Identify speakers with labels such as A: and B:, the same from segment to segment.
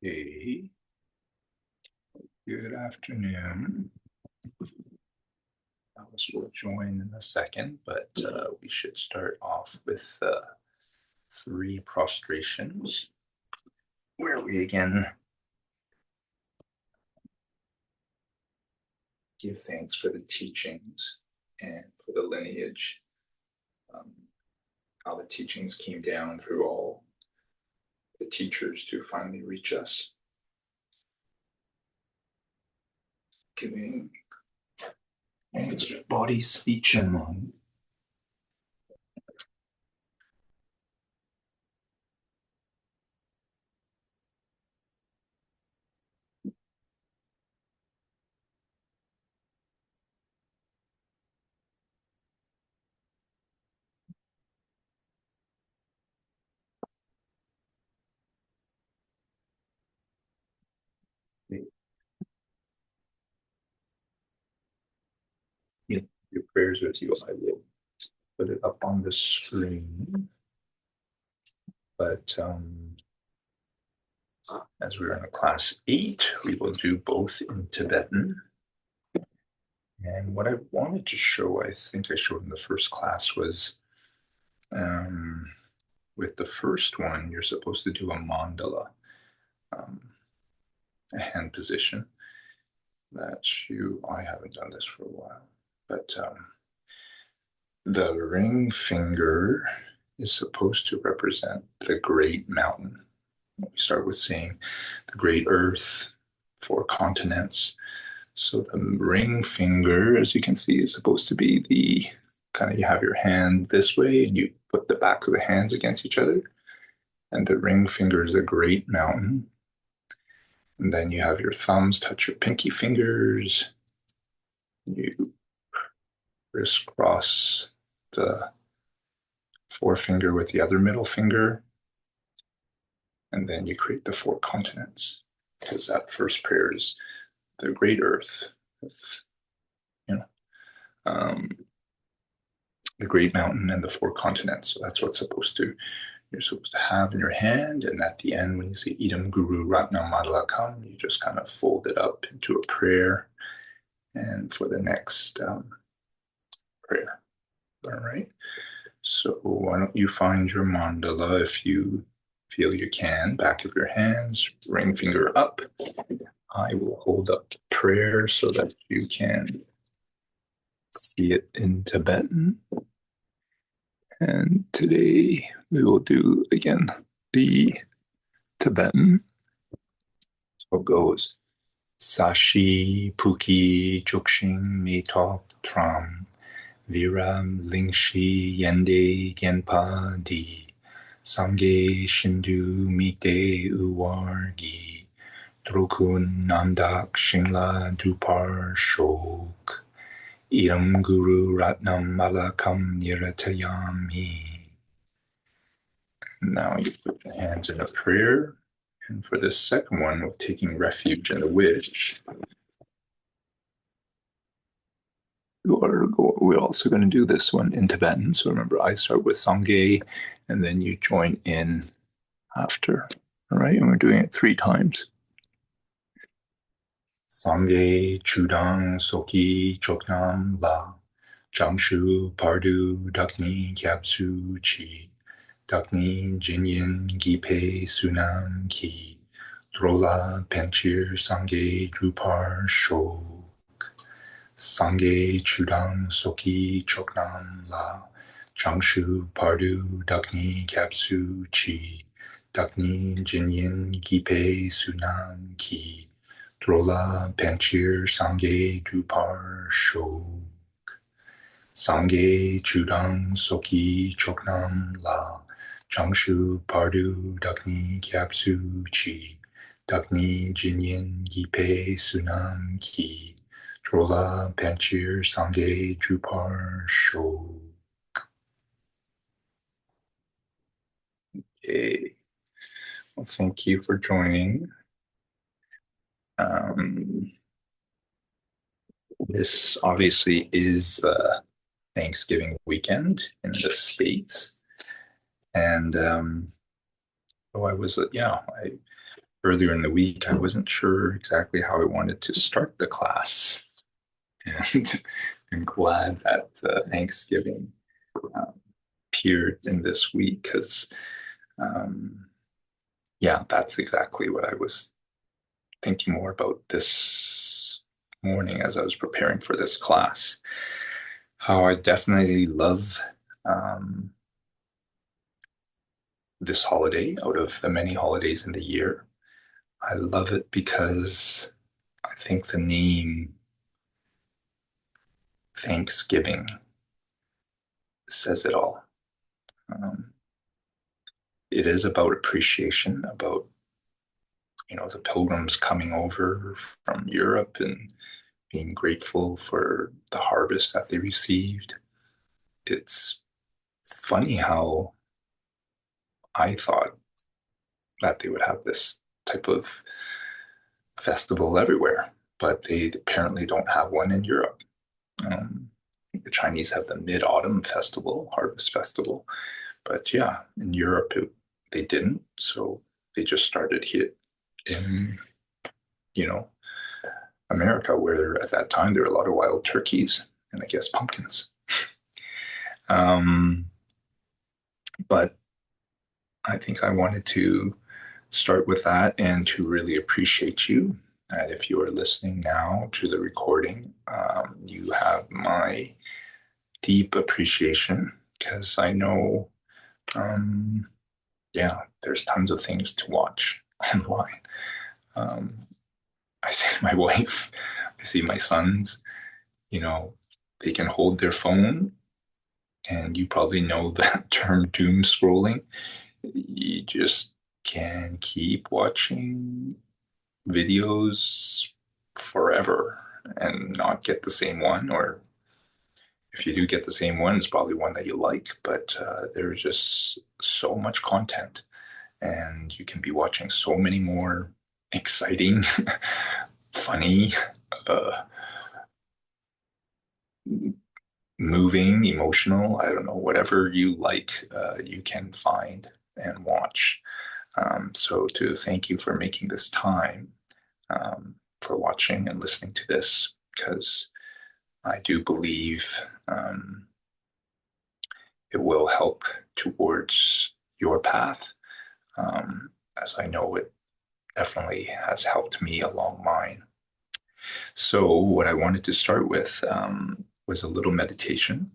A: Hey, good afternoon. Alice will join in a second, but we should start off with 3 prostrations, where we again give thanks for the teachings and for the lineage, um, how the teachings came down through all the teachers to finally reach us. Giving thanks for body, speech, and mind. Your prayers with you. I will put it up on the screen, but as we're in a class 8, we will do both in Tibetan. And what I wanted to show, I think I showed in the first class, was with the first one, you're supposed to do a mandala, a hand position. I haven't done this for a while, but the ring finger is supposed to represent the great mountain. We start with saying the great earth, 4 continents. So the ring finger, as you can see, is supposed to be the kind of, you have your hand this way and you put the backs of the hands against each other. And the ring finger is a great mountain. And then you have your thumbs touch your pinky fingers. You crisscross the forefinger with the other middle finger. And then you create the 4 continents, because that first prayer is the great earth. It's, the great mountain and the 4 continents. So that's what's you're supposed to have in your hand. And at the end, when you say Idam Guru Ratnam Madalakam, you just kind of fold it up into a prayer. And for the next prayer. All right. So why don't you find your mandala if you feel you can, back of your hands, ring finger up. I will hold up the prayer so that you can see it in Tibetan. And today we will do, again, the Tibetan. So it goes, Sashi Puki Jukshin Metok Tram Viram Lingshi Yende Genpa Di Sangye Shindu Mite Uwargi Drokun Namdak Shingla Dupar Shok Idam Guru Ratnam Malakam Niratayami. Now you put the hands in a prayer. And for the second one, with taking refuge in the witch, we're also going to do this one in Tibetan. So remember, I start with Sangye, and then you join in after. All right, and we're doing it 3 times. Sangye Chudang Soki Choknam La Changshu Pardu Dakni Kyapsu Chi Dakni Jinyin Gipe Sunam Ki Drola Penchir Sangye Drupar Shok Sangye Chudang Soki Choknam La Changshu Pardu Dakni Kyapsu Chi Dakni Jinyin Gipe Sunam Ki Drola Panchir Sangye Drupar Shok Sangye Chudang Soki Choknam La Changshu Pardu Dakni Kyapsu Chi Dakni Jinyin Gipe Sunam Ki Drola Panchir Sangye Drupar Shok. Okay. Well, thank you for joining. This obviously is Thanksgiving weekend in the States. And so I earlier in the week, I wasn't sure exactly how I wanted to start the class. And I'm glad that Thanksgiving um, appeared in this week because, um, yeah, that's exactly what I was thinking more about this morning as I was preparing for this class. How I definitely love um, this holiday out of the many holidays in the year. I love it because I think the name Thanksgiving says it all. Um, it is about appreciation, about the pilgrims coming over from Europe and being grateful for the harvest that they received. It's funny how I thought that they would have this type of festival everywhere, but they apparently don't have one in Europe. The Chinese have the Mid Autumn Festival, Harvest Festival, but yeah, in Europe they didn't, so they just started here in you know America, where at that time there were a lot of wild turkeys and I guess pumpkins. Um, but I think I wanted to start with that and to really appreciate you. And if you are listening now to the recording, you have my deep appreciation because I know, um, yeah, there's tons of things to watch online. Um, I see my wife, I see my sons, you know, they can hold their phone, and you probably know that term doom scrolling. You just can keep watching videos forever and not get the same one, or if you do get the same one, it's probably one that you like, but there's just so much content, and you can be watching so many more exciting, funny, uh, moving, emotional, I don't know, whatever you like, you can find and watch. So to thank you for making this time, for watching and listening to this, because I do believe it will help towards your path, as I know it definitely has helped me along mine. So, what I wanted to start with was a little meditation.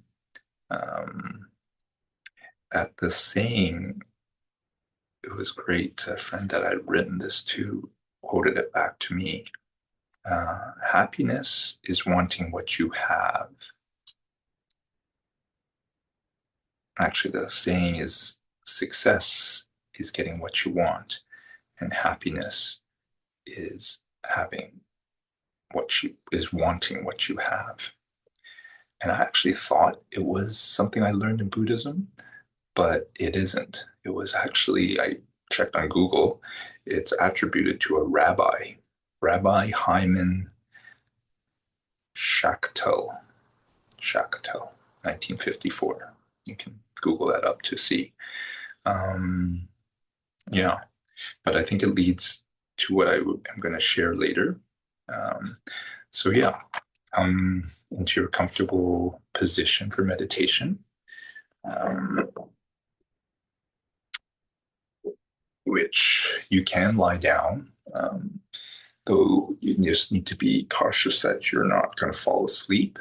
A: Um, at the saying, it was great. A friend that I'd written this to quoted it back to me. Happiness is wanting what you have. Actually, the saying is success is getting what you want, and happiness is having what you is wanting what you have. And I actually thought it was something I learned in Buddhism, but it isn't. It was actually, I checked on Google, it's attributed to a rabbi, Rabbi Hyman Shacktel, Shacktel, 1954. You can Google that up to see. Um, yeah, but I think it leads to what I am going to share later. Um, so yeah, into your comfortable position for meditation, um, which you can lie down, though you just need to be cautious that you're not going to fall asleep.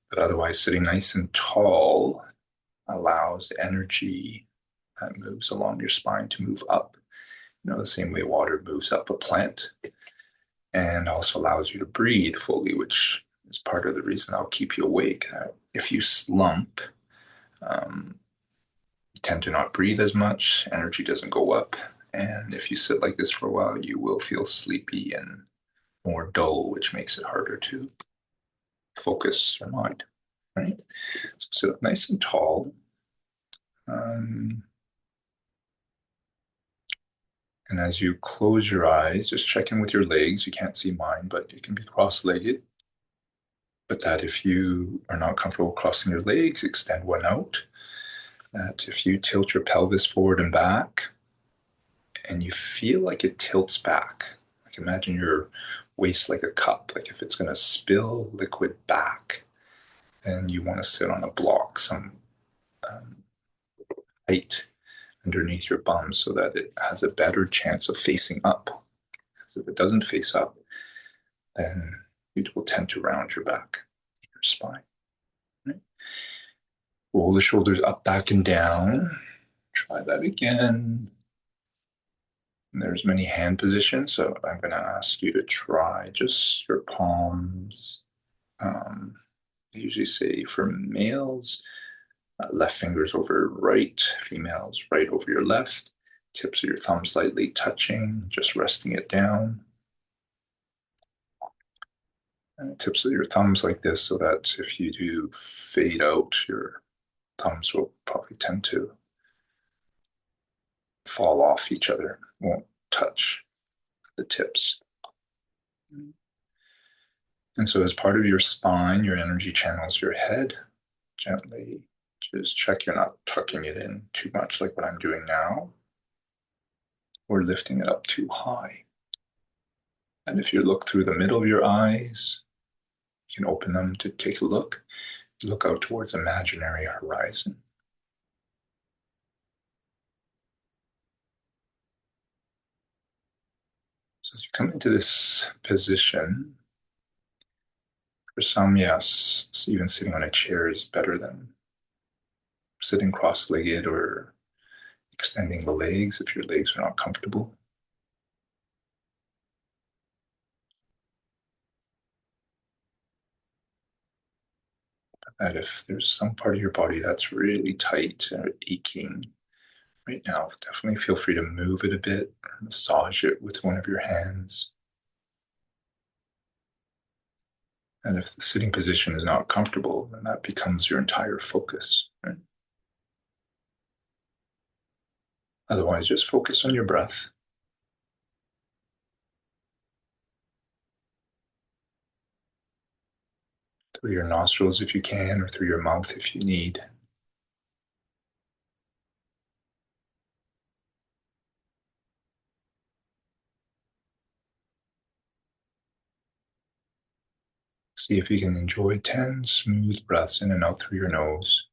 A: But otherwise, sitting nice and tall allows energy that moves along your spine to move up. The same way water moves up a plant, and also allows you to breathe fully, which is part of the reason I'll keep you awake. If you slump, um, you tend to not breathe as much, energy doesn't go up. And if you sit like this for a while, you will feel sleepy and more dull, which makes it harder to focus your mind. Right? So sit up nice and tall. Um, and as you close your eyes, just check in with your legs. You can't see mine, but you can be cross-legged. But that if you are not comfortable crossing your legs, extend one out. That if you tilt your pelvis forward and back and you feel like it tilts back. Like imagine your waist like a cup. Like if it's going to spill liquid back, then you want to sit on a block, some um, height underneath your bum so that it has a better chance of facing up. Because if it doesn't face up, then it will tend to round your back, your spine. Right? Roll the shoulders up, back, and down. Try that again. And there's many hand positions, so I'm going to ask you to try just your palms. I usually say for males, left fingers over right, females right over your left, tips of your thumbs lightly touching, just resting it down. And tips of your thumbs like this so that if you do fade out, your thumbs will probably tend to fall off each other, won't touch the tips. And so, as part of your spine, your energy channels your head gently. Just check you're not tucking it in too much, like what I'm doing now, or lifting it up too high. And if you look through the middle of your eyes, you can open them to take a look. Look out towards imaginary horizon. So as you come into this position, for some, yes, even sitting on a chair is better than sitting cross-legged or extending the legs if your legs are not comfortable. That if there's some part of your body that's really tight or aching right now, definitely feel free to move it a bit, or massage it with one of your hands. And if the sitting position is not comfortable, then that becomes your entire focus. Right? Otherwise, just focus on your breath. Through your nostrils if you can, or through your mouth if you need. See if you can enjoy 10 smooth breaths in and out through your nose.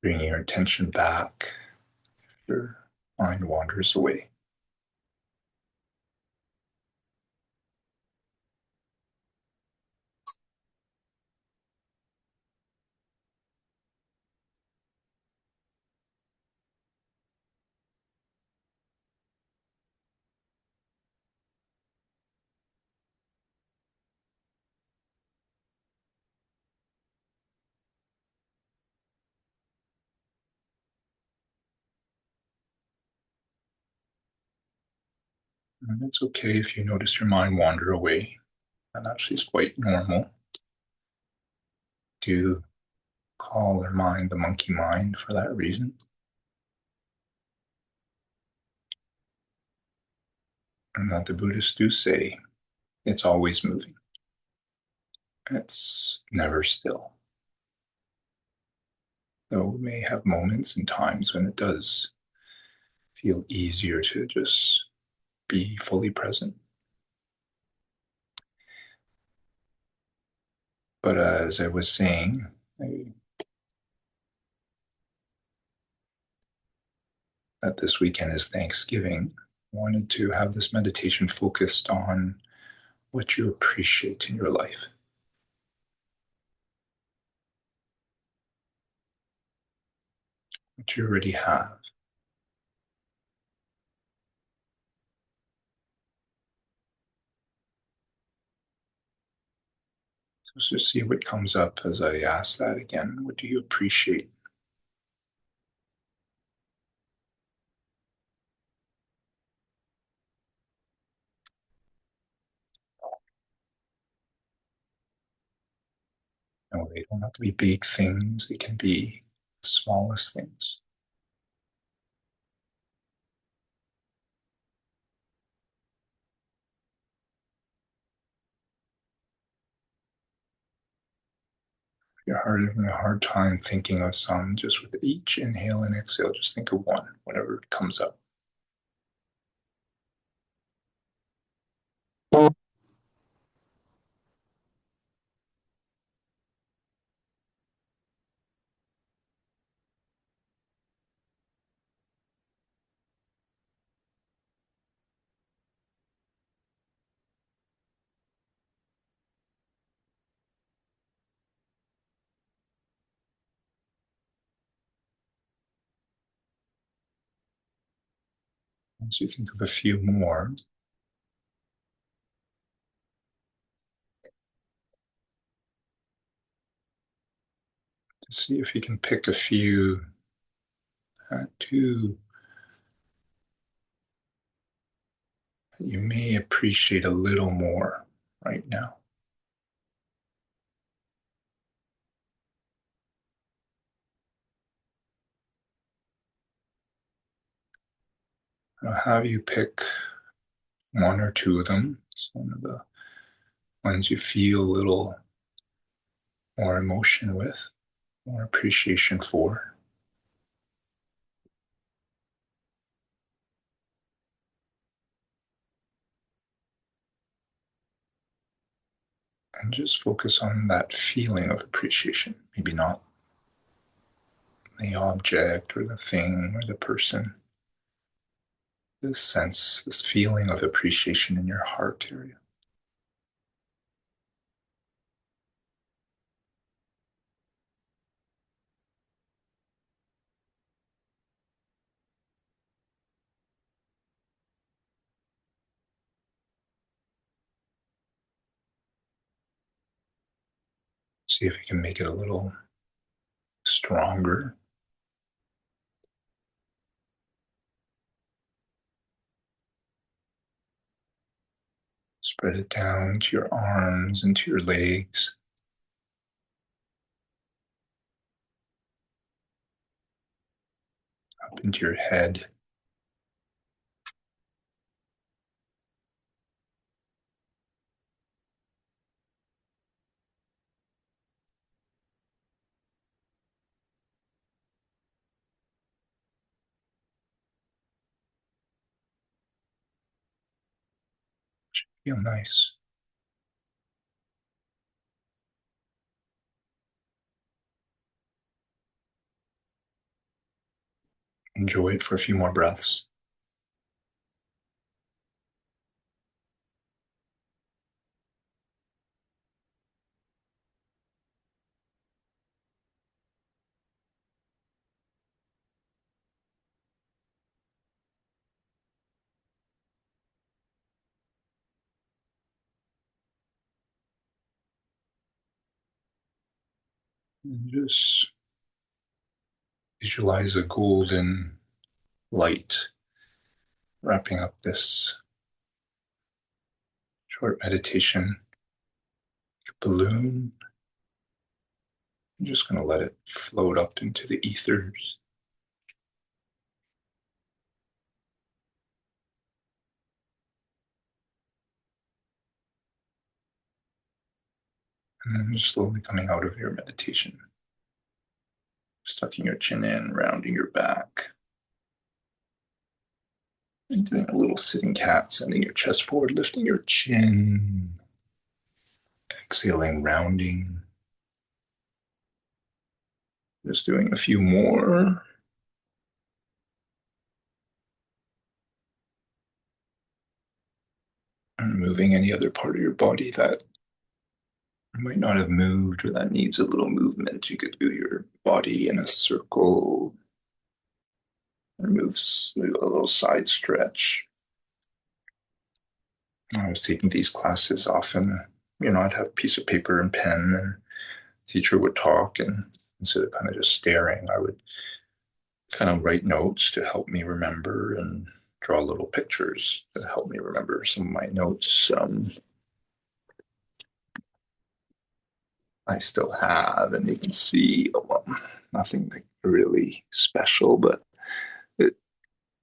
A: Bringing your attention back if your mind wanders away. And it's okay if you notice your mind wander away. That actually is quite normal. Do call our mind the monkey mind for that reason. And that the Buddhists do say it's always moving. It's never still. Though we may have moments and times when it does feel easier to just be fully present. But as I was saying, that this weekend is Thanksgiving, I wanted to have this meditation focused on what you appreciate in your life, what you already have. So just see what comes up as I ask that again. What do you appreciate? No, they don't have to be big things. They can be the smallest things. If you're having a hard time thinking of some, just with each inhale and exhale, just think of one, whenever it comes up. Once you think of a few more, see if you can pick a few that you may appreciate a little more right now. I'll have you pick one or two of them. It's one of the ones you feel a little more emotion with, more appreciation for. And just focus on that feeling of appreciation. Maybe not the object or the thing or the person. This sense, this feeling of appreciation in your heart area. See if you can make it a little stronger. Spread it down to your arms and to your legs, up into your head. Feel nice. Enjoy it for a few more breaths. And just visualize a golden light wrapping up this short meditation. Balloon. I'm just going to let it float up into the ethers. And then just slowly coming out of your meditation. Just tucking your chin in, rounding your back. And doing a little sitting cat, sending your chest forward, lifting your chin. Exhaling, rounding. Just doing a few more. And moving any other part of your body that might not have moved or that needs a little movement. You could do your body in a circle or move a little side stretch. When I was taking these classes, often, I'd have a piece of paper and pen, and the teacher would talk, and instead of kind of just staring, I would kind of write notes to help me remember and draw little pictures to help me remember some of my notes. I still have, and you can see, well, nothing like really special, but it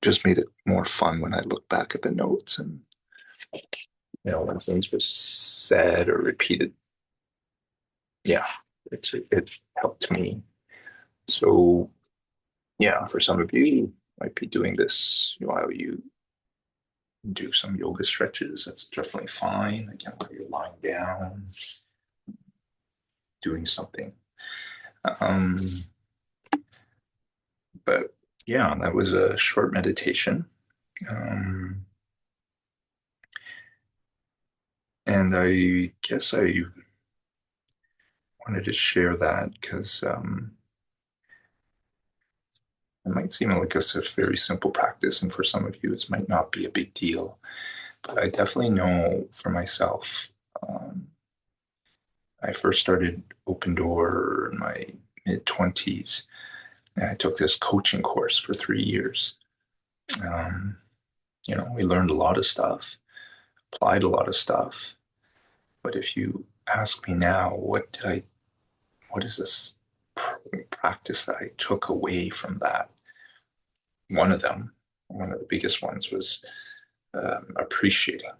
A: just made it more fun when I look back at the notes and when things were said or repeated. Yeah, it helped me. So yeah, for some of you, you might be doing this while you do some yoga stretches. That's definitely fine. Again, while you're lying down, doing something. Um, but yeah, that was a short meditation. Um, and I guess I wanted to share that because it might seem like a very simple practice, and for some of you, it might not be a big deal. But I definitely know for myself, um, I first started Open Door in my mid 20s, and I took this coaching course for 3 years. Um, we learned a lot of stuff, applied a lot of stuff. But if you ask me now, what is this practice that I took away from that? One of them, one of the biggest ones was appreciating,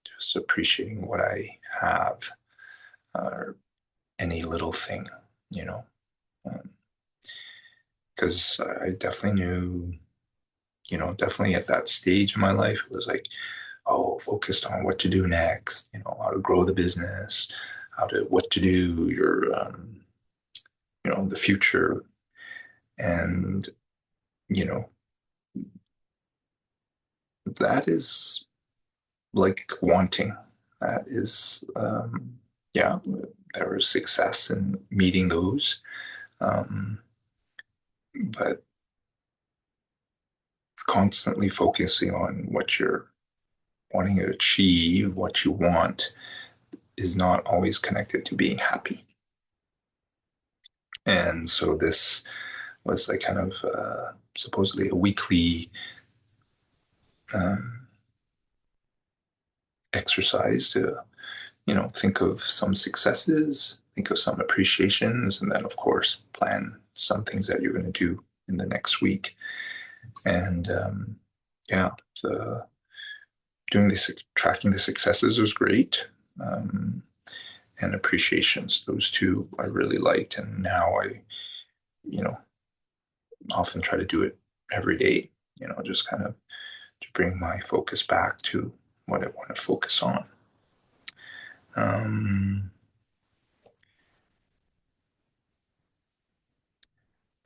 A: just appreciating what I have, or any little thing, you know, because I definitely knew, definitely at that stage in my life, it was like, oh, focused on what to do next, how to grow the business, what to do, the future. And, you know, that is like wanting. That is, yeah, there was success in meeting those. Um, but constantly focusing on what you're wanting to achieve, what you want, is not always connected to being happy. And so this was like kind of supposedly a weekly um, exercise to, think of some successes, think of some appreciations, and then, of course, plan some things that you're going to do in the next week. And yeah, the doing this, tracking the successes was great. And appreciations, those two I really liked. And now I, you know, often try to do it every day, just kind of to bring my focus back to what I want to focus on. Um,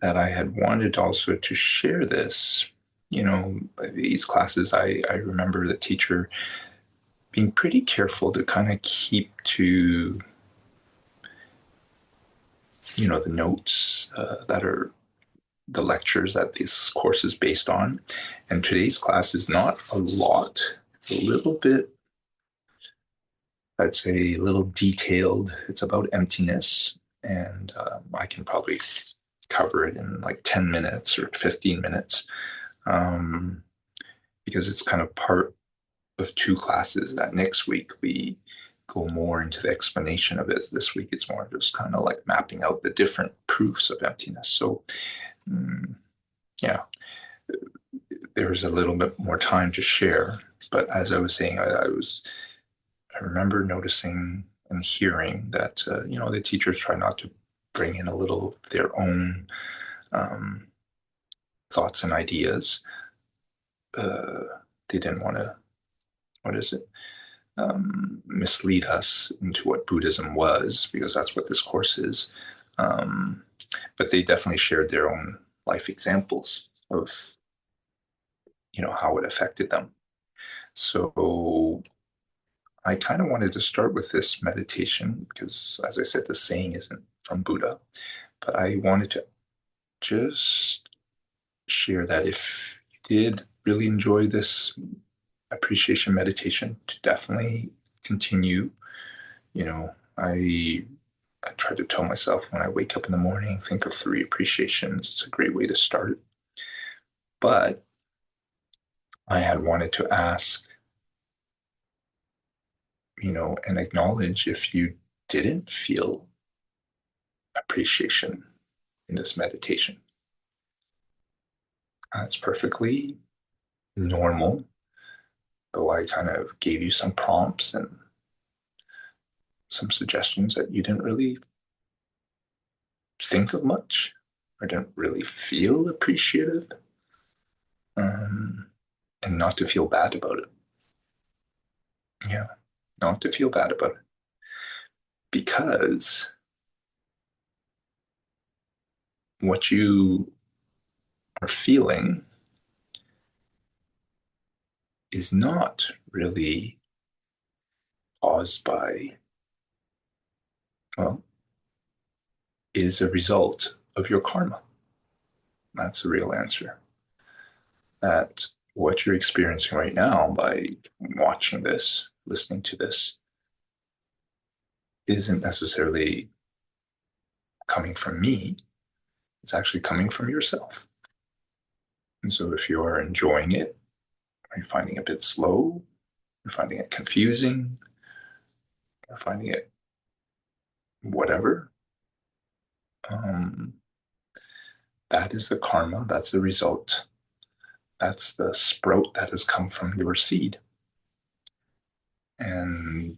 A: that I had wanted also to share this, these classes, I remember the teacher being pretty careful to kind of keep to, the notes that are the lectures that this course is based on. And today's class is not a lot. It's a little bit, I'd say, a little detailed. It's about emptiness. And I can probably cover it in like 10 minutes or 15 minutes um, because it's kind of part of two classes that next week we go more into the explanation of it. This week it's more just kind of like mapping out the different proofs of emptiness. So, yeah, there's a little bit more time to share. But as I was saying, I remember noticing and hearing that the teachers try not to bring in a little of their own um, thoughts and ideas. They didn't want to, what is it, mislead us into what Buddhism was, because that's what this course is. Um, but they definitely shared their own life examples of, how it affected them. So I kind of wanted to start with this meditation because, as I said, the saying isn't from Buddha, but I wanted to just share that if you did really enjoy this appreciation meditation, to definitely continue. You know, I try to tell myself when I wake up in the morning, think of 3 appreciations. It's a great way to start. But I had wanted to ask, and acknowledge if you didn't feel appreciation in this meditation. It's perfectly normal, though I kind of gave you some prompts and some suggestions that you didn't really think of much or didn't really feel appreciative, um, and not to feel bad about it. Yeah, not to feel bad about it. Because what you are feeling is not really caused by, well, is a result of your karma. That's the real answer. That what you're experiencing right now by watching this, listening to this, isn't necessarily coming from me. It's actually coming from yourself. And so if you're enjoying it, are you finding it a bit slow? You're finding it confusing? You're finding it whatever? Um, that is the karma. That's the result. That's the sprout that has come from your seed. And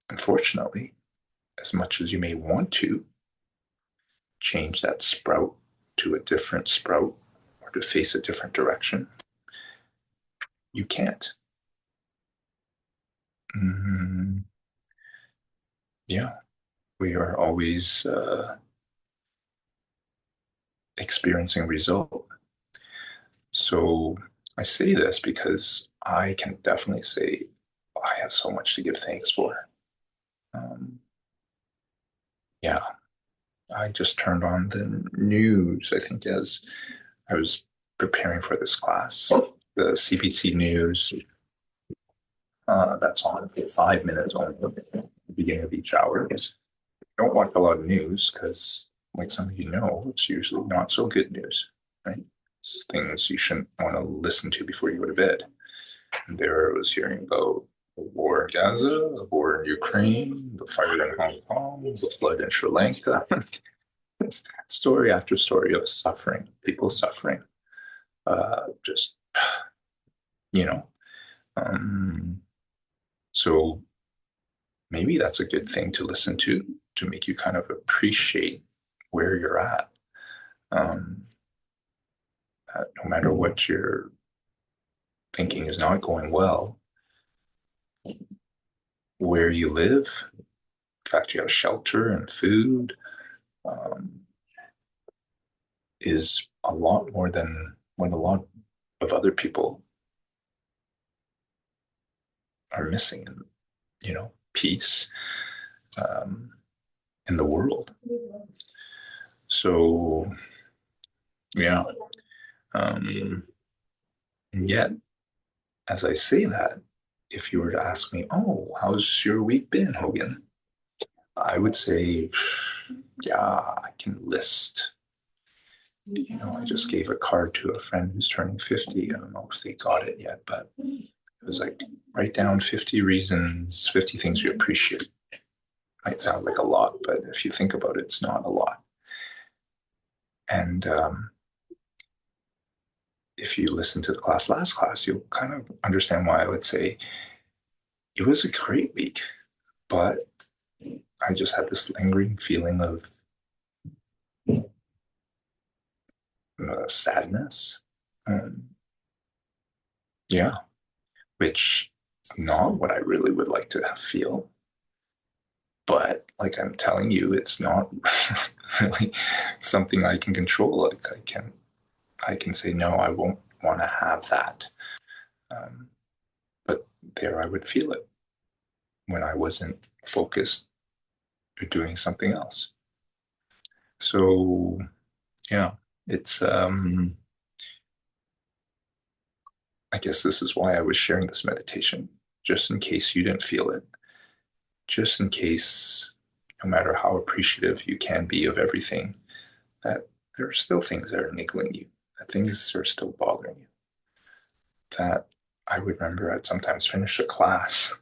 A: unfortunately, as much as you may want to change that sprout to a different sprout or to face a different direction, you can't. Mm-hmm. Yeah, we are always experiencing result. So I say this because I can definitely say I have so much to give thanks for. Um, yeah, I just turned on the news, I think, as I was preparing for this class, the CBC News. That's on for 5 minutes only at the beginning of each hour. I don't watch a lot of news because, like some of you know, it's usually not so good news, right? It's things you shouldn't want to listen to before you go to bed. And there I was hearing about the war in Gaza, the war in Ukraine, the fire in Hong Kong, the flood in Sri Lanka. Story after story of suffering, people suffering. Just, you know, um, so maybe that's a good thing to listen to make you kind of appreciate where you're at. Um, no matter what you're thinking is not going well, where you live, the fact you have shelter and food, um, is a lot more than what a lot of other people are missing. Peace, um, in the world. So yeah, and yet, as I say that, if you were to ask me, "Oh, how's your week been, Hogan?" I would say, "Yeah, I can list." I just gave a card to a friend who's turning 50. I don't know if they got it yet, but it was like, write down 50 reasons, 50 things you appreciate. Might sound like a lot, but if you think about it, it's not a lot. And if you listen to the last class, you'll kind of understand why I would say it was a great week, but I just had this lingering feeling of sadness. Um, yeah, which is not what I really would like to feel. But like I'm telling you, it's not really something I can control. Like I can say no, I won't want to have that. Um, but there I would feel it when I wasn't focused or doing something else. So yeah, it's I guess this is why I was sharing this meditation, just in case you didn't feel it, just in case, no matter how appreciative you can be of everything, that there are still things that are niggling you, that things are still bothering you. That I would remember I'd sometimes finish a class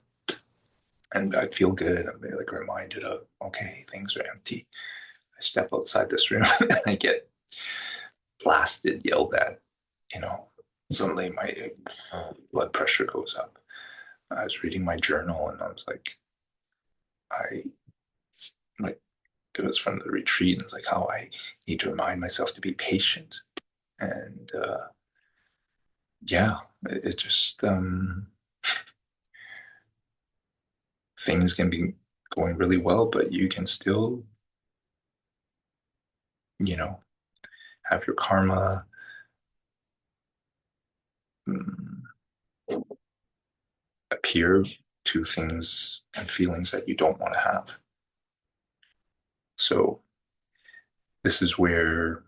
A: And I'd feel good. I'd be like reminded of, okay, things are empty. I step outside this room and I get blasted, yelled at, you know, suddenly my blood pressure goes up. I was reading my journal and I was I like, it was from the retreat, and it's like how I need to remind myself to be patient. And yeah, it just, things can be going really well, but you can still, you know, have your karma mm, appear to things and feelings that you don't want to have. So this is where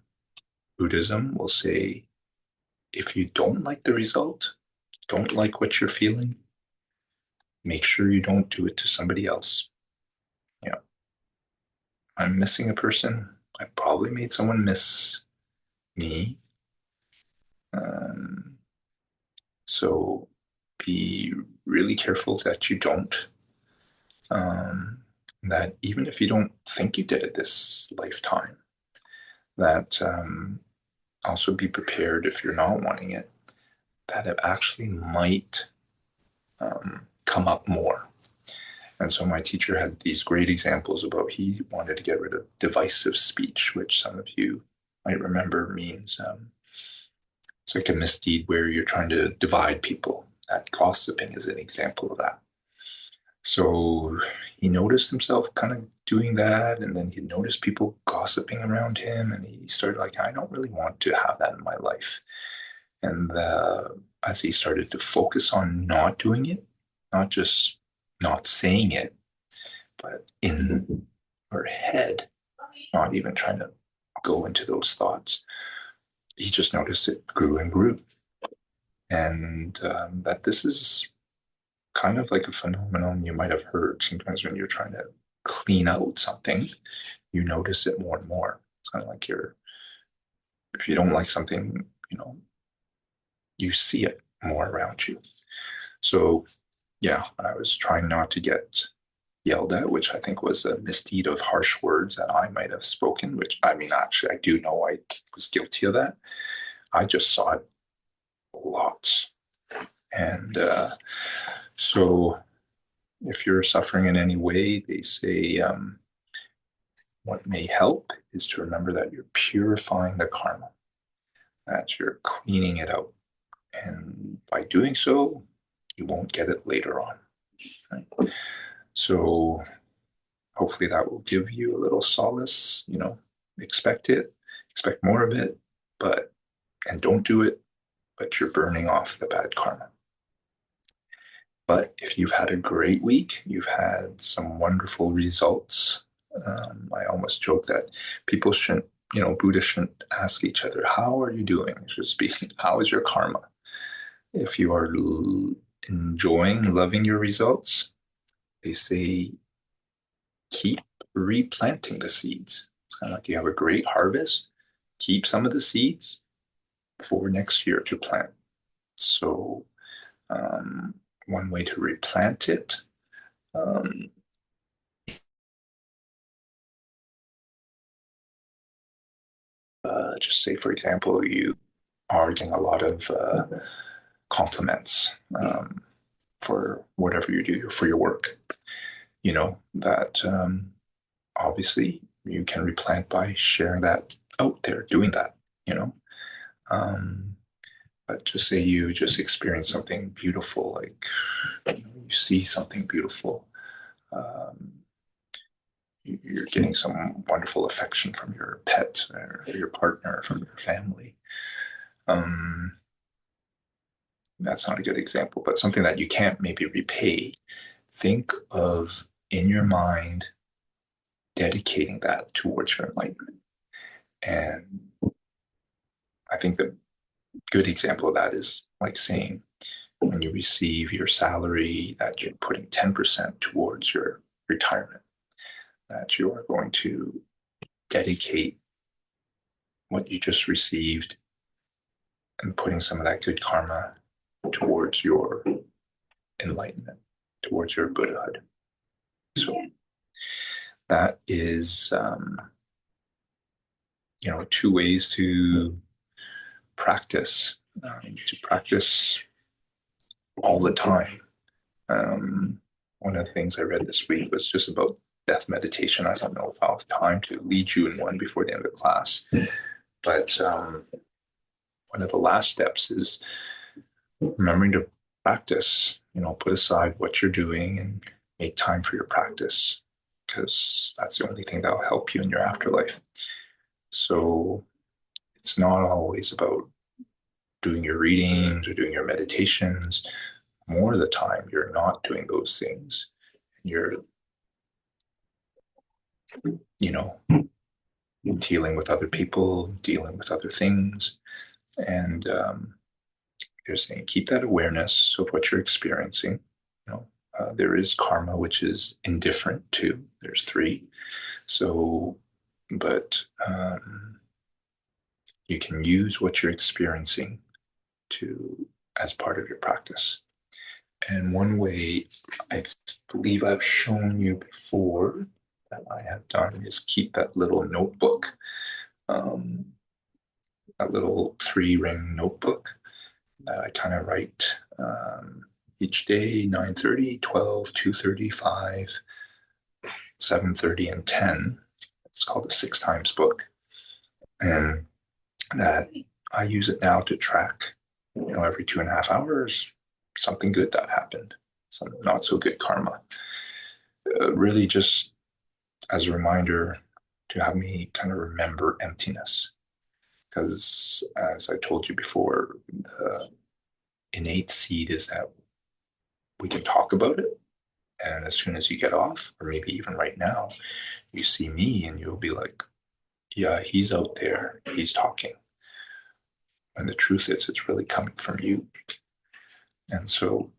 A: Buddhism will say, if you don't like the result, don't like what you're feeling, make sure you don't do it to somebody else. Yeah, I'm missing a person. I probably made someone miss me. Um, so be really careful that you don't. Um, that even if you don't think you did it this lifetime, that also be prepared if you're not wanting it, that it actually might come up more. And so my teacher had these great examples about he wanted to get rid of divisive speech, which some of you might remember means it's like a misdeed where you're trying to divide people. That gossiping is an example of that. So he noticed himself kind of doing that, and then he noticed people gossiping around him, and he started like, I don't really want to have that in my life. And as he started to focus on not doing it, not just not saying it, but in her head, not even trying to go into those thoughts, he just noticed it grew and grew. And that this is kind of like a phenomenon you might have heard sometimes when you're trying to clean out something, you notice it more and more. It's kind of like if you don't like something, you see it more around you. So, yeah, I was trying not to get yelled at, which I think was a misdeed of harsh words that I might have spoken, which I mean, actually, I do know I was guilty of that. I just saw it lots. And so if you're suffering in any way, they say what may help is to remember that you're purifying the karma, that you're cleaning it out. And by doing so, you won't get it later on. Right? So hopefully that will give you a little solace, expect it, expect more of it, and don't do it, but you're burning off the bad karma. But if you've had a great week, you've had some wonderful results. I almost joke that people shouldn't, Buddhists shouldn't ask each other, how are you doing? It should be, how is your karma? If you are enjoying, loving your results, they say, keep replanting the seeds. It's kind of like you have a great harvest, keep some of the seeds for next year to plant. So one way to replant it, just say, for example, you are getting a lot of compliments for whatever you do for your work. That obviously you can replant by sharing that out there, doing that, you know. But just say you just experience something beautiful, like you see something beautiful. Um, you're getting some wonderful affection from your pet or your partner, from your family. Um, that's not a good example, but something that you can't maybe repay. Think of in your mind dedicating that towards your enlightenment. And I think the good example of that is like saying when you receive your salary that you're putting 10% towards your retirement, that you are going to dedicate what you just received and putting some of that good karma towards your enlightenment, towards your Buddhahood. So that is, two ways to practice, all the time. One of the things I read this week was just about death meditation. I don't know if I'll have time to lead you in one before the end of the class, but one of the last steps is remembering to practice. Put aside what you're doing and make time for your practice, because that's the only thing that will help you in your afterlife. So it's not always about doing your readings or doing your meditations. More of the time, you're not doing those things. You're, dealing with other people, dealing with other things. And you're saying keep that awareness of what you're experiencing. There is karma, which is indifferent too. There's three. So, but you can use what you're experiencing as part of your practice. And one way I believe I've shown you before that I have done is keep that little notebook, that little 3-ring notebook that I kind of write each day, 9:30, 12, 2:30, 5, 7:30, and 10. It's called the 6 times book. And that I use it now to track, every 2.5 hours, something good that happened, some not so good karma. Really just as a reminder to have me kind of remember emptiness. Because as I told you before, the innate seed is that we can talk about it. And as soon as you get off, or maybe even right now, you see me and you'll be like, yeah, he's out there, he's talking. And the truth is, it's really coming from you. And so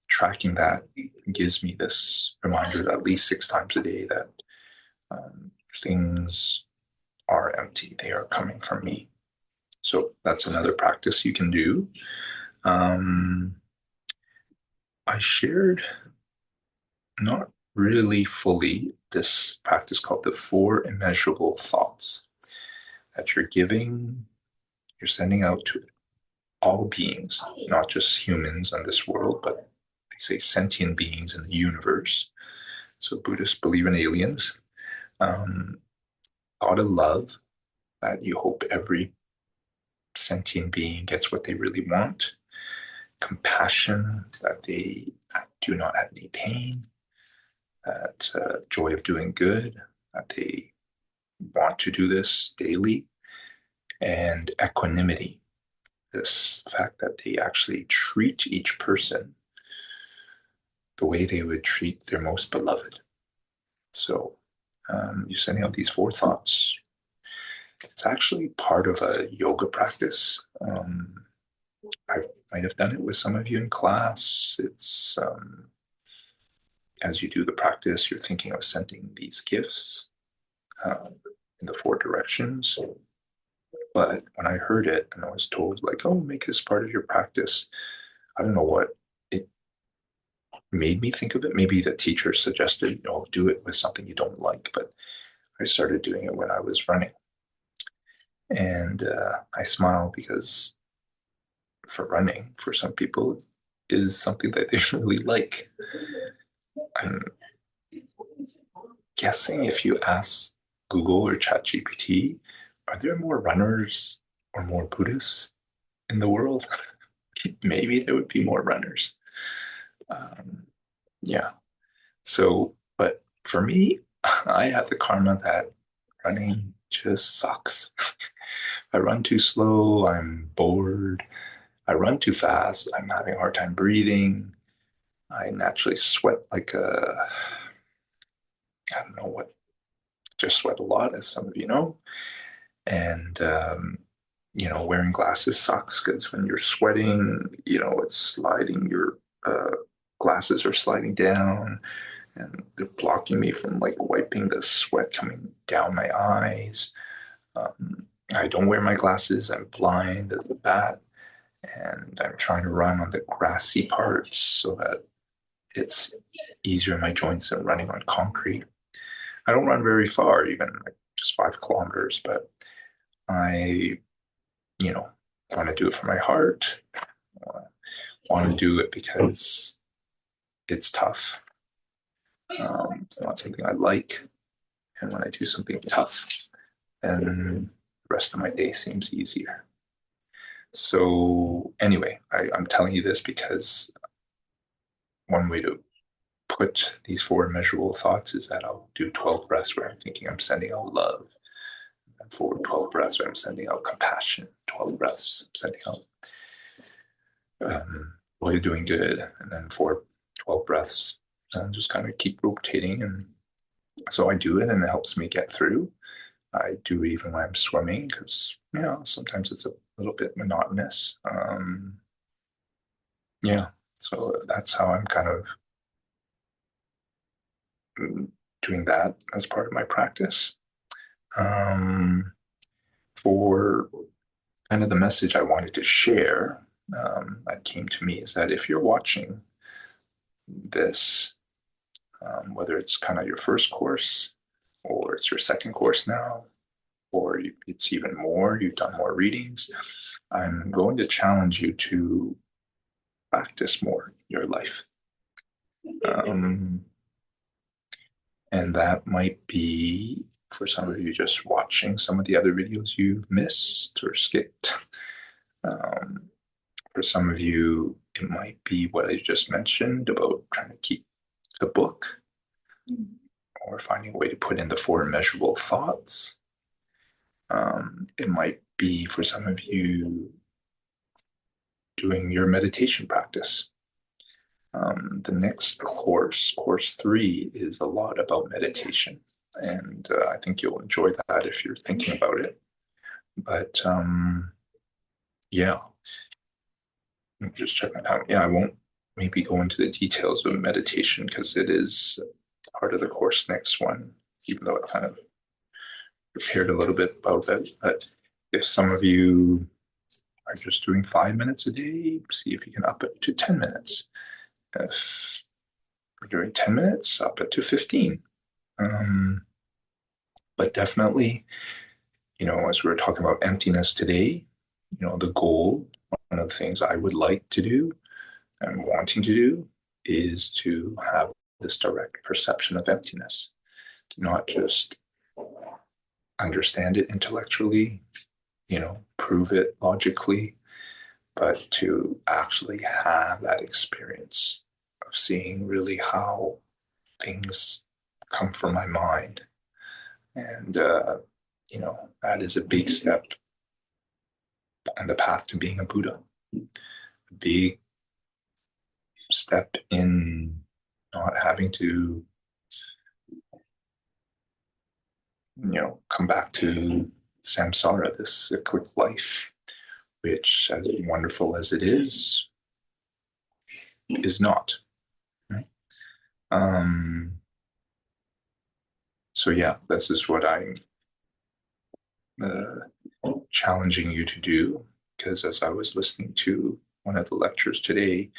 A: tracking that gives me this reminder at least 6 times a day that things are empty. They are coming from me. So that's another practice you can do. I shared, not really fully, this practice called the 4 immeasurable thoughts that you're sending out to all beings, not just humans in this world, but they say sentient beings in the universe. So Buddhists believe in aliens. Thought of love, that you hope every sentient being gets what they really want. Compassion, that they do not have any pain. That joy of doing good, that they want to do this daily. And equanimity, this fact that they actually treat each person the way they would treat their most beloved. So you're sending out these 4 thoughts. It's actually part of a yoga practice. I might have done it with some of you in class. It's as you do the practice, you're thinking of sending these gifts in the 4 directions. But when I heard it and I was told, like, oh, make this part of your practice, I don't know what it made me think of it. Maybe the teacher suggested, do it with something you don't like. But I started doing it when I was running. And I smile because for running, for some people, is something that they really like. I'm guessing if you ask Google or ChatGPT, are there more runners or more Buddhists in the world? Maybe there would be more runners. Yeah. So, but for me, I have the karma that running just sucks. I run too slow, I'm bored. I run too fast, I'm having a hard time breathing. I naturally sweat like I don't know what, just sweat a lot, as some of you know. And, wearing glasses sucks because when you're sweating, it's sliding, your glasses are sliding down and they're blocking me from like wiping the sweat coming down my eyes. I don't wear my glasses. I'm blind as a bat, and I'm trying to run on the grassy parts so that it's easier in my joints than running on concrete. I don't run very far, even like just 5 kilometers, but I, want to do it for my heart. I want to do it because it's tough. It's not something I like. And when I do something tough, then the rest of my day seems easier. So anyway, I'm telling you this because one way to put these 4 measurable thoughts is that I'll do 12 breaths where I'm thinking I'm sending out love, and forward 12 breaths where I'm sending out compassion, 12 breaths I'm sending out well, you're doing good, and then for 12 breaths, and just kind of keep rotating. And so I do it, and it helps me get through. I do even when I'm swimming because sometimes it's a little bit monotonous. Yeah, so that's how I'm kind of doing that as part of my practice. For kind of the message I wanted to share that came to me is that if you're watching this, whether it's kind of your first course or it's your second course now, or it's even more, you've done more readings, I'm going to challenge you to practice more in your life. And that might be, for some of you, just watching some of the other videos you've missed or skipped. For some of you, it might be what I just mentioned about trying to keep the book or finding a way to put in the 4 measurable thoughts. It might be for some of you doing your meditation practice. The next course, course 3, is a lot about meditation. And I think you'll enjoy that if you're thinking about it. But yeah, I'm just checking out. Yeah, I won't maybe go into the details of meditation because it is part of the course next one, even though I kind of prepared a little bit about it. But if some of you are just doing 5 minutes a day, see if you can up it to 10 minutes. If we're doing 10 minutes, up it to 15. But definitely, as we were talking about emptiness today, the goal, one of the things I would like to do and wanting to do is to have this direct perception of emptiness, to not just understand it intellectually, prove it logically, but to actually have that experience of seeing really how things come from my mind. And, that is a big step on the path to being a Buddha, a big step in not having to, come back to samsara, this cyclic life, which, as wonderful as it is not. Right? So yeah, this is what I'm challenging you to do, because as I was listening to one of the lectures today,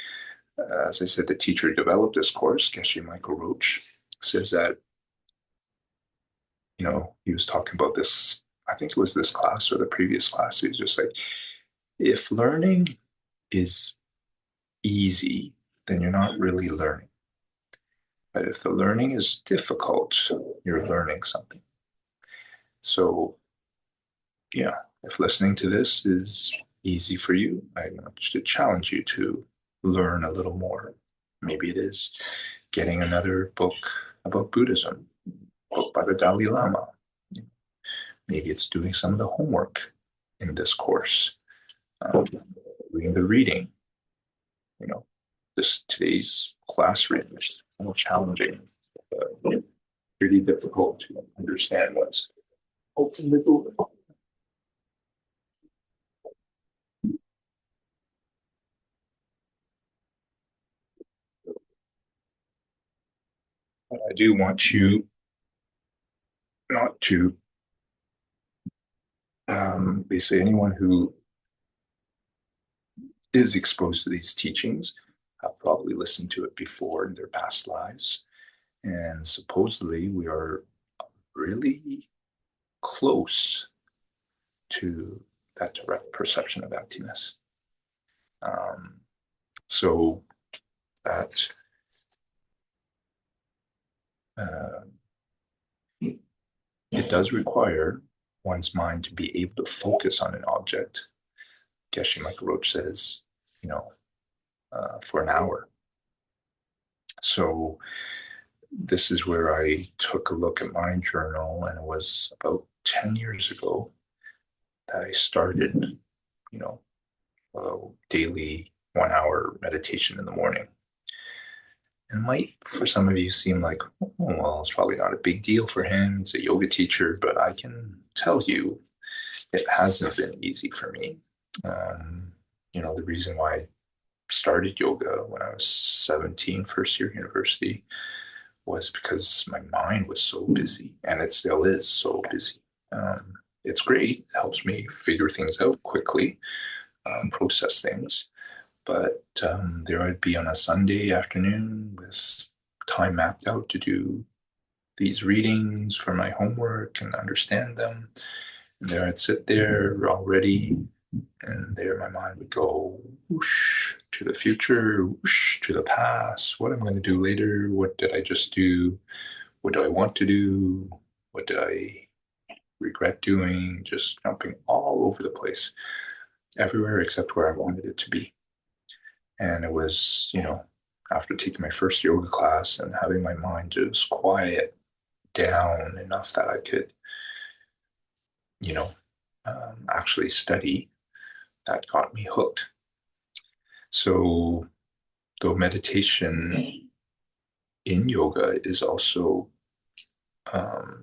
A: as I said, the teacher developed this course, Geshe Michael Roach, says that, he was talking about this, I think it was this class or the previous class. He was just like, if learning is easy, then you're not really learning. But if the learning is difficult, you're learning something. So, yeah, if listening to this is easy for you, I want to challenge you to learn a little more. Maybe it is getting another book about Buddhism, book by the Dalai Lama. Maybe it's doing some of the homework in this course, doing the reading. Today's class reading is a little challenging, pretty difficult to understand what's open the door. But I do want you not to, they say anyone who is exposed to these teachings have probably listened to it before in their past lives. And supposedly we are really close to that direct perception of emptiness. Um, so that uh, it does require one's mind to be able to focus on an object. Geshe Michael Roach says, for an hour. So this is where I took a look at my journal, and it was about 10 years ago that I started, you know, daily 1 hour meditation in the morning. And it might, for some of you, seem like, oh, well, it's probably not a big deal for him. He's a yoga teacher, but I can tell you it hasn't been easy for me. The reason why I started yoga when I was 17, first year university, was because my mind was so busy, and it still is so busy. It's great. It helps me figure things out quickly, process things. But there I'd be on a Sunday afternoon with time mapped out to do these readings for my homework and understand them. And there I'd sit there already, and there my mind would go whoosh to the future, whoosh to the past, what I'm going to do later, what did I just do, what do I want to do, what did I regret doing, just jumping all over the place, everywhere except where I wanted it to be. And it was, after taking my first yoga class and having my mind just quiet down enough that I could, actually study, that got me hooked. So, though meditation in yoga is also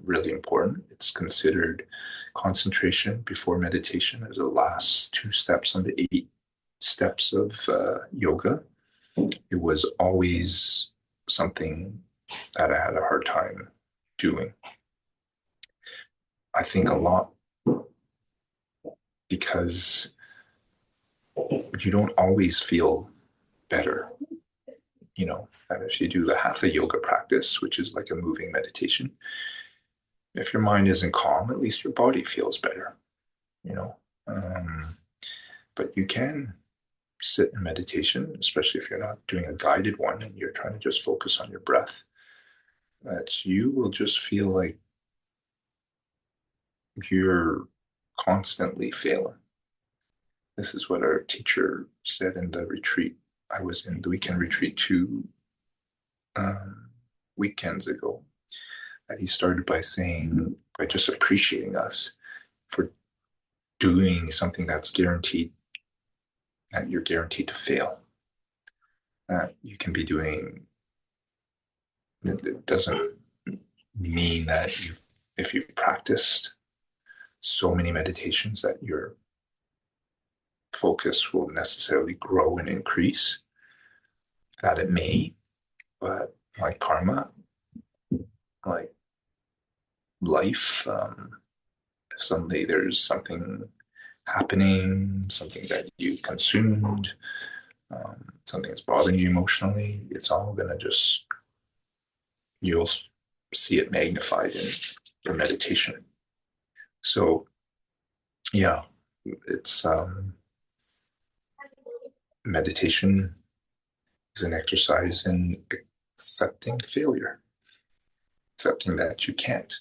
A: really important, it's considered concentration before meditation as the last 2 steps on the 8 steps of yoga. It was always something that I had a hard time doing. I think a lot because you don't always feel better. And if you do the hatha yoga practice, which is like a moving meditation, if your mind isn't calm, at least your body feels better, you know. But you can sit in meditation, especially if you're not doing a guided one and you're trying to just focus on your breath, that you will just feel like you're constantly failing. This is what our teacher said in the retreat. I was in the weekend retreat 2 weekends ago. That he started by saying, by just appreciating us for doing something that you're guaranteed to fail. That you can be doing, it doesn't mean that if you've practiced so many meditations that your focus will necessarily grow and increase. That it may, but like karma, like life, if suddenly there's something happening, something that you consumed, something that's bothering you emotionally, it's all going to you'll see it magnified in your meditation. So, yeah, it's meditation is an exercise in accepting failure, accepting that you can't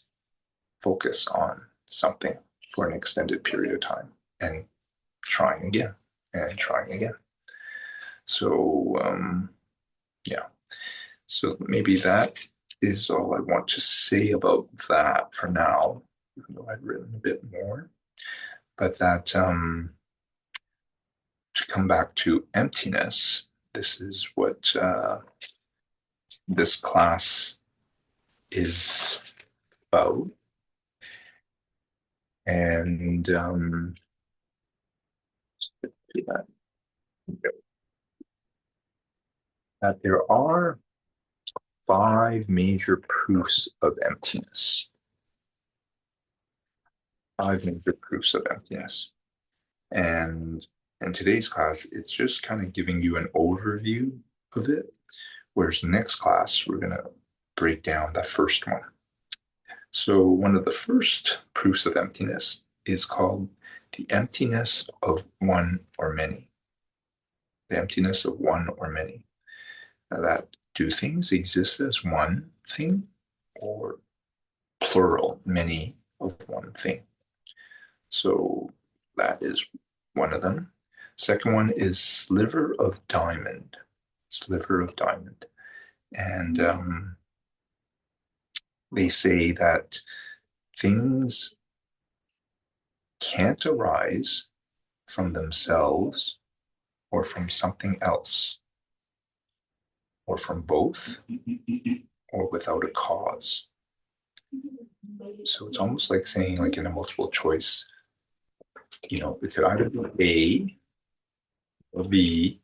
A: focus on something for an extended period of time, and trying again and trying again. So, yeah. So maybe that is all I want to say about that for now, even though I've written a bit more. But that to come back to emptiness, this is what this class is about. And that there are 5 major proofs of emptiness. 5 major proofs of emptiness. And in today's class, it's just kind of giving you an overview of it. Whereas next class, we're going to break down the first one. So one of the first proofs of emptiness is called the emptiness of one or many. The emptiness of one or many. Now that do things exist as one thing or plural, many of one thing? So that is one of them. Second one is sliver of diamond. Sliver of diamond. And they say that things can't arise from themselves or from something else, or from both, or without a cause. So it's almost like saying, like in a multiple choice, it could either be A or B,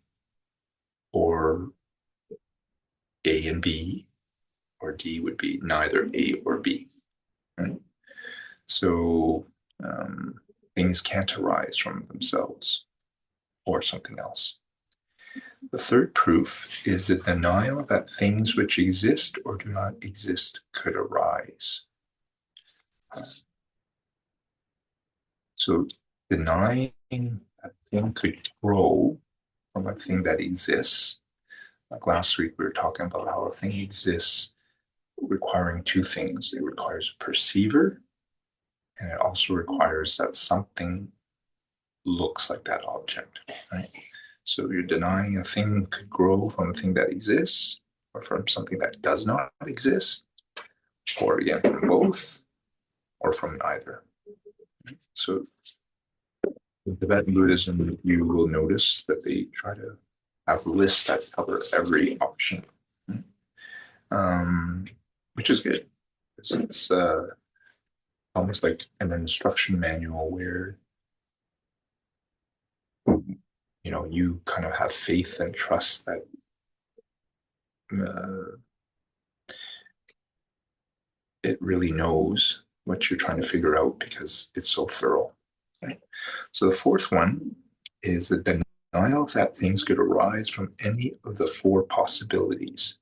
A: or A and B, or D would be neither A or B. Right? So things can't arise from themselves or something else. The third proof is the denial that things which exist or do not exist could arise. So denying that thing could grow from a thing that exists. Like last week, we were talking about how a thing exists requiring two things. It requires a perceiver, and it also requires that something looks like that object, right? So you're denying a thing could grow from a thing that exists or from something that does not exist, or again, from both or from neither. So in Tibetan Buddhism, you will notice that they try to have lists that cover every option, which is good. It's almost like an instruction manual where you kind of have faith and trust that it really knows what you're trying to figure out because it's so thorough. Right? So the fourth one is the denial that things could arise from any of the four possibilities.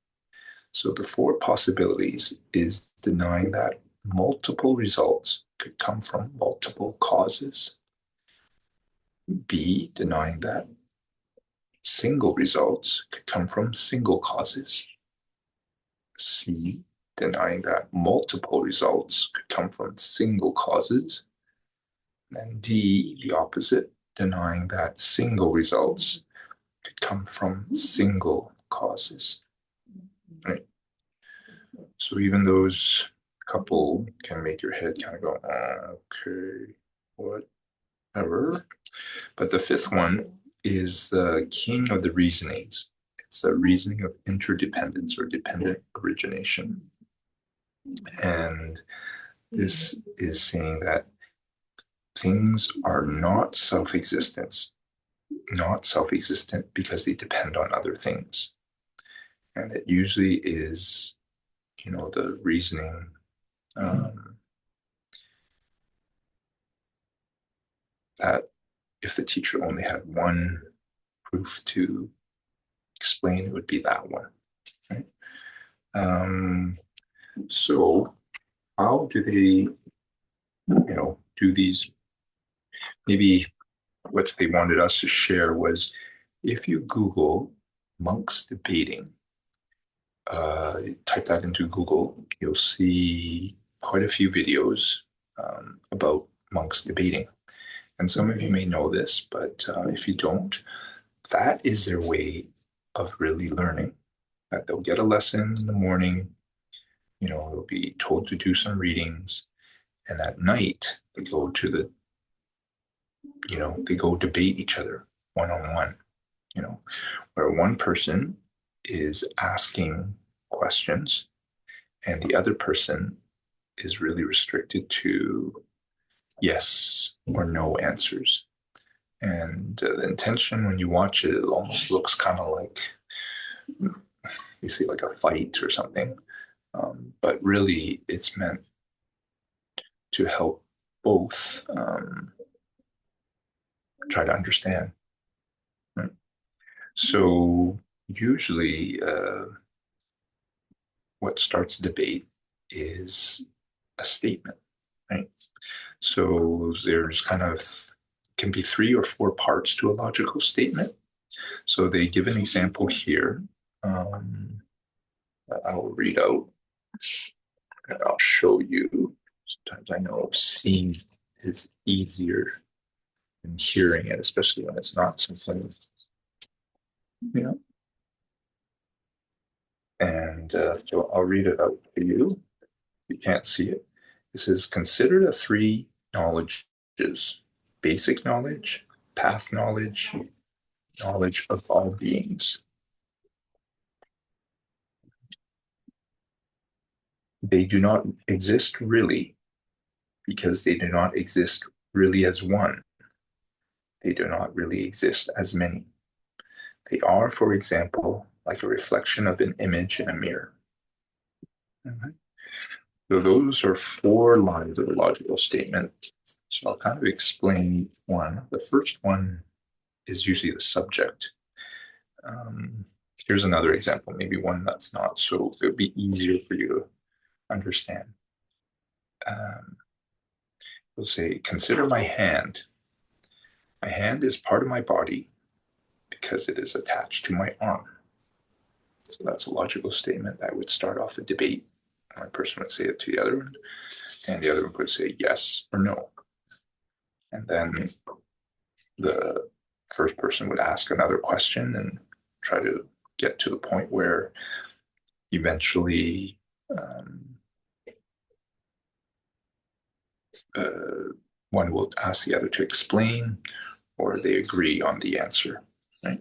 A: So the four possibilities is denying that multiple results could come from multiple causes. B, denying that single results could come from single causes. C, denying that multiple results could come from single causes. And D, the opposite, denying that single results could come from single causes. Right? So even those couple can make your head kind of go, okay, whatever. But the fifth one is the king of the reasonings. It's the reasoning of interdependence or dependent origination. And this is saying that things are not self-existent because they depend on other things. And it usually is, the reasoning that if the teacher only had one proof to explain, it would be that one. Right? So how do they, do these? Maybe what they wanted us to share was if you Google monks debating, type that into Google, you'll see quite a few videos about monks debating. And some of you may know this, but if you don't, that is their way of really learning. That they'll get a lesson in the morning, they'll be told to do some readings, and at night they go to they go debate each other one-on-one, where one person is asking questions and the other person is really restricted to yes or no answers. And the intention when you watch it, it almost looks kind of like you see like a fight or something. But really, it's meant to help both try to understand. Right? So usually what starts debate is a statement, right? So there's kind of can be 3 or 4 parts to a logical statement. So they give an example here. I will read out and I'll show you. Sometimes I know seeing is easier than hearing it, especially when it's not something, you know. And so I'll read it out for you. You can't see it. It says, consider the 3 knowledges: basic knowledge, path knowledge, knowledge of all beings. They do not exist really because they do not exist really as one. They do not really exist as many. They are, for example, like a reflection of an image in a mirror. Mm-hmm. So those are 4 lines of a logical statement. So I'll kind of explain one. The first one is usually the subject. Here's another example, maybe one that's not so, it would be easier for you to understand. We'll say, consider my hand. My hand is part of my body because it is attached to my arm. So that's a logical statement that would start off a debate. One person would say it to the other one, and the other one would say yes or no. And then the first person would ask another question and try to get to the point where eventually one will ask the other to explain, or they agree on the answer. Right?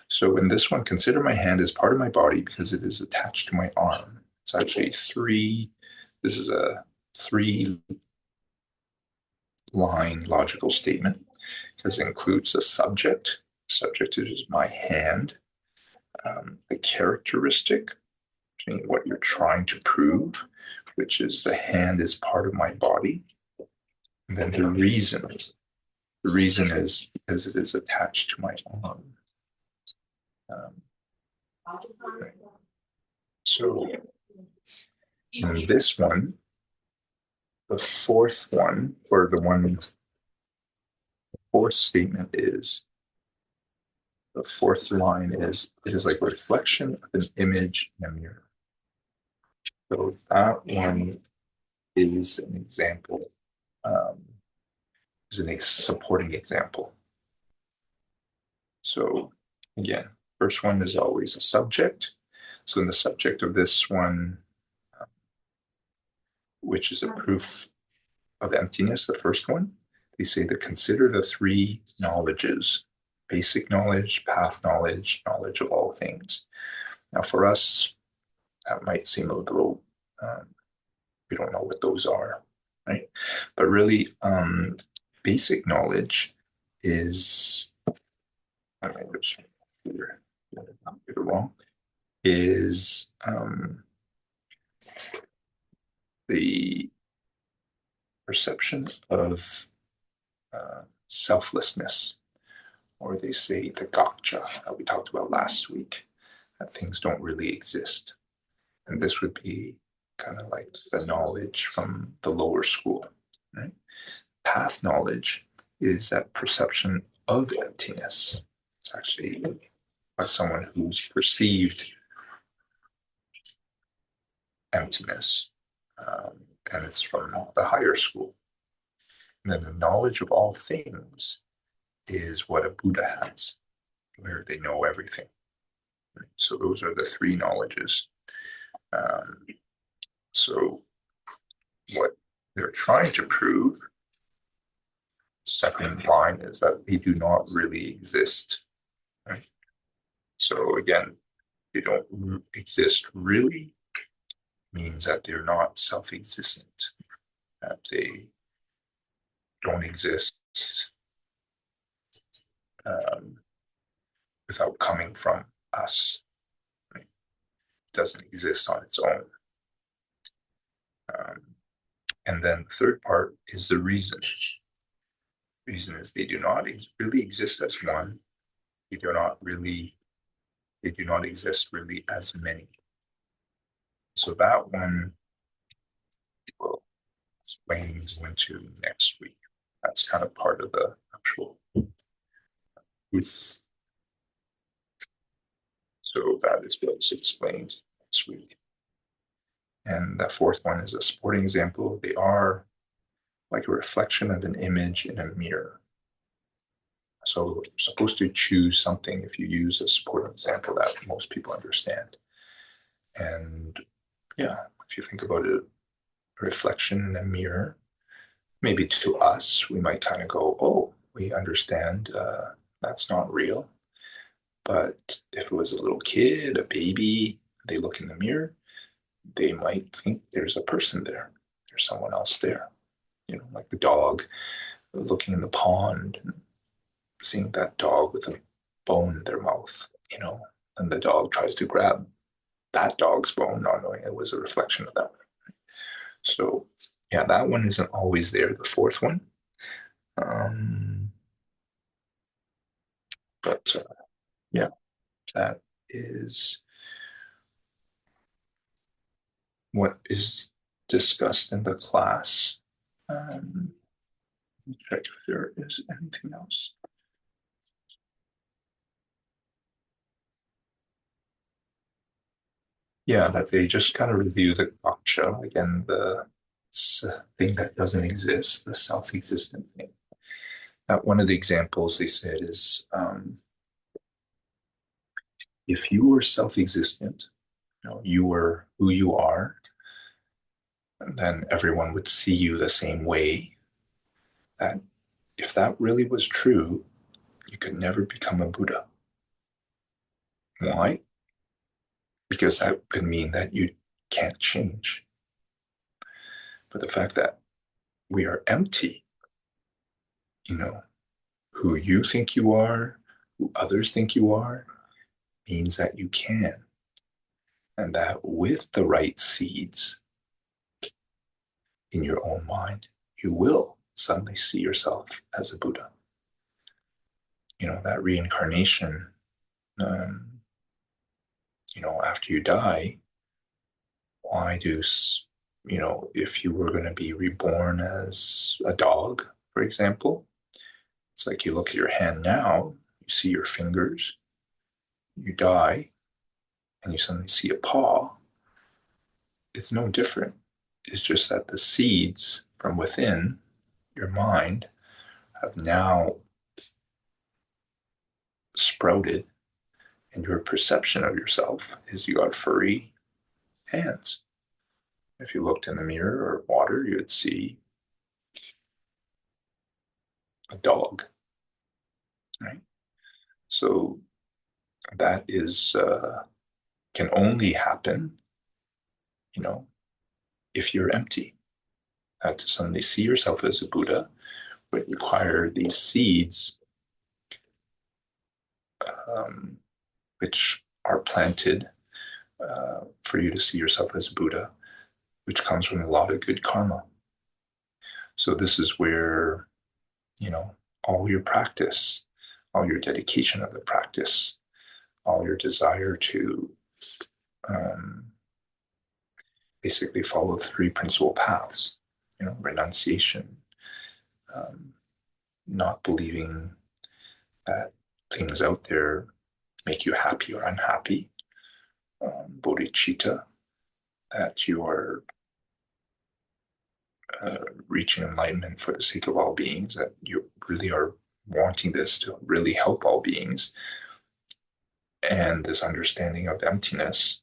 A: So in this one, consider my hand as part of my body because it is attached to my arm. It's actually 3. This is a 3-line logical statement because it includes the subject. The subject is my hand. The characteristic, what you're trying to prove, which is the hand is part of my body. And then the reason. The reason is because it is attached to my arm. So in this one, the 4th one, or the 4th statement is, the 4th line is, it is like a reflection of an image in a mirror. So that one is an example, is a supporting example. So again, first one is always a subject. So in the subject of this one, which is a proof of emptiness, the first one, they say to consider the 3 knowledges: basic knowledge, path knowledge, knowledge of all things. Now for us, that might seem a little, we don't know what those are, right? But really, basic knowledge is, I might just get it wrong, is the perception of selflessness, or they say the gotcha that we talked about last week, that things don't really exist. And this would be kind of like the knowledge from the lower school, right? Path knowledge is that perception of emptiness. It's actually by someone who's perceived emptiness, and it's from the higher school. And then the knowledge of all things is what a Buddha has, where they know everything. So those are the 3 knowledges. So what they're trying to prove, second line, is that they do not really exist. Right? So again, they don't exist really means that they're not self-existent, that they don't exist without coming from us. Right? It doesn't exist on its own. And then the third part is the reason. The reason is they do not really exist as one. They do not really They do not exist really as many. So that one will explain into next week. That's kind of part of the actual truth. So that is what's explained next week. And the fourth one is a sporting example. They are like a reflection of an image in a mirror. So you're supposed to choose something if you use a sporting example that most people understand. And yeah, if you think about it, a reflection in a mirror, maybe to us, we might kind of go, oh, we understand that's not real. But if it was a little kid, a baby, they look in the mirror, they might think there's a person there. There's someone else there. Like the dog looking in the pond and seeing that dog with a bone in their mouth, and the dog tries to grab that dog's bone, not knowing it was a reflection of that. So, yeah, that one isn't always there, the fourth one. But yeah, that is what is discussed in the class. Let me check if there is anything else. Yeah, that they just kind of review the gotcha again, the thing that doesn't exist, the self-existent thing. One of the examples they said is if you were self-existent, you were who you are, then everyone would see you the same way. That if that really was true, you could never become a Buddha. Why? Because that could mean that you can't change. But the fact that we are empty, you know, who you think you are, who others think you are, means that you can. And that with the right seeds in your own mind, you will suddenly see yourself as a Buddha. That reincarnation, after you die, why do, if you were going to be reborn as a dog, for example, it's like you look at your hand now, you see your fingers, you die, and you suddenly see a paw. It's no different. It's just that the seeds from within your mind have now sprouted, and your perception of yourself is you got furry hands. If you looked in the mirror or water, you would see a dog, right? So that is can only happen, if you're empty. To suddenly see yourself as a Buddha would require these seeds, um, which are planted for you to see yourself as a Buddha, which comes from a lot of good karma. So this is where, all your practice, all your dedication of the practice, all your desire to basically follow three principal paths, renunciation, not believing that things out there make you happy or unhappy, bodhicitta, that you are reaching enlightenment for the sake of all beings, that you really are wanting this to really help all beings, and this understanding of emptiness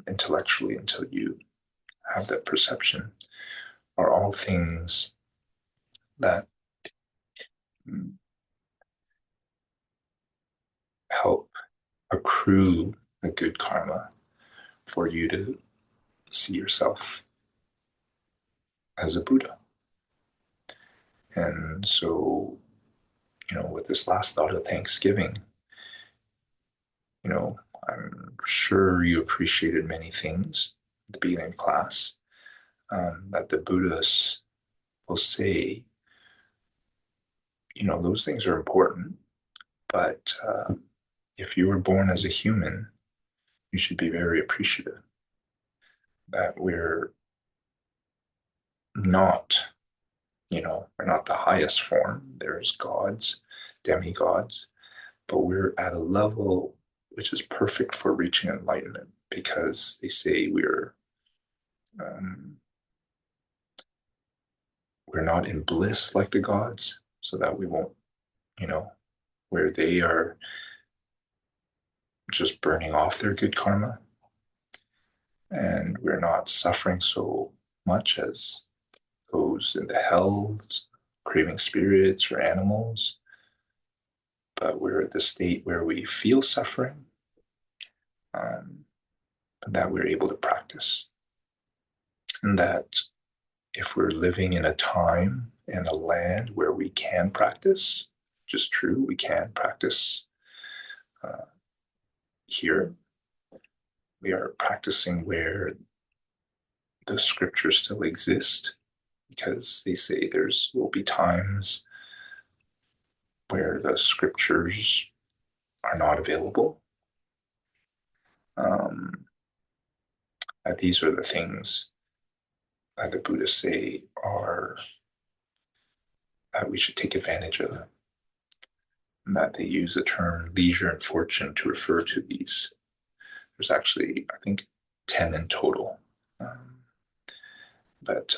A: intellectually until you have that perception are all things that help accrue a good karma for you to see yourself as a Buddha. And so, with this last thought of Thanksgiving, I'm sure you appreciated many things at the beginning of class that the Buddhists will say, those things are important, but if you were born as a human, you should be very appreciative that we're not, we're not the highest form. There's gods, demigods, but we're at a level which is perfect for reaching enlightenment because they say um, we're not in bliss like the gods, so that we won't, you know, where they are just burning off their good karma, and we're not suffering so much as those in the hells, craving spirits or animals, but we're at the state where we feel suffering, um, that we're able to practice. And that if we're living in a time and a land where we can practice, which is true, we can practice uh, here. We are practicing where the scriptures still exist because they say there's will be times where the scriptures are not available. Um, these are the things that the Buddhists say are that we should take advantage of, and that they use the term leisure and fortune to refer to these. There's actually, I think, 10 in total. Um, but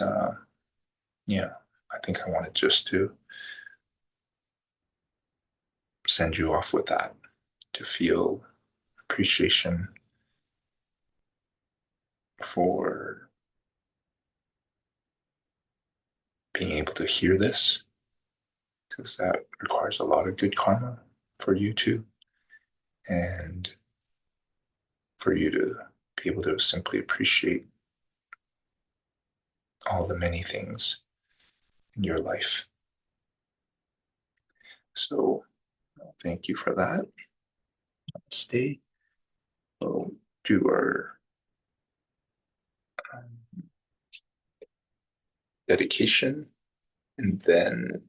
A: yeah, I think I wanted just to send you off with that, to feel appreciation for being able to hear this, because that requires a lot of good karma for you too, and for you to be able to simply appreciate all the many things in your life. So thank you for that. Stay. We'll do our dedication and then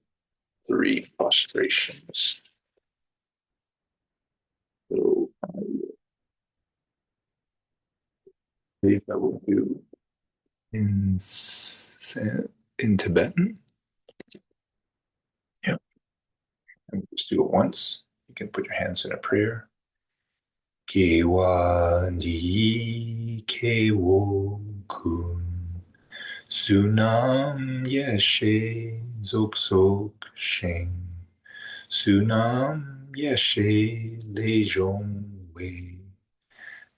A: 3 prostrations. So that we'll do in in Tibetan. Yeah, and just do it once. You can put your hands in a prayer. Kewa ni kewo kun sunam yeshe zoksok sheng sunam yeshe lejong wei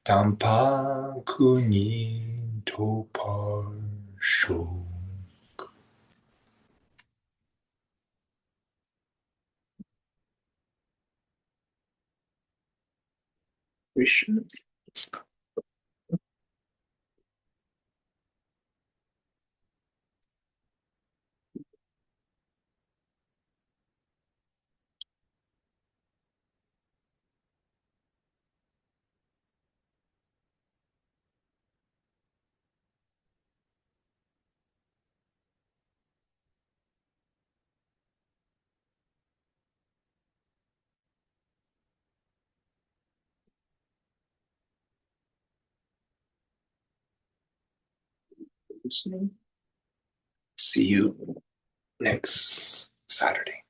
A: tampa kunin topar sho. Listening. See you next Saturday.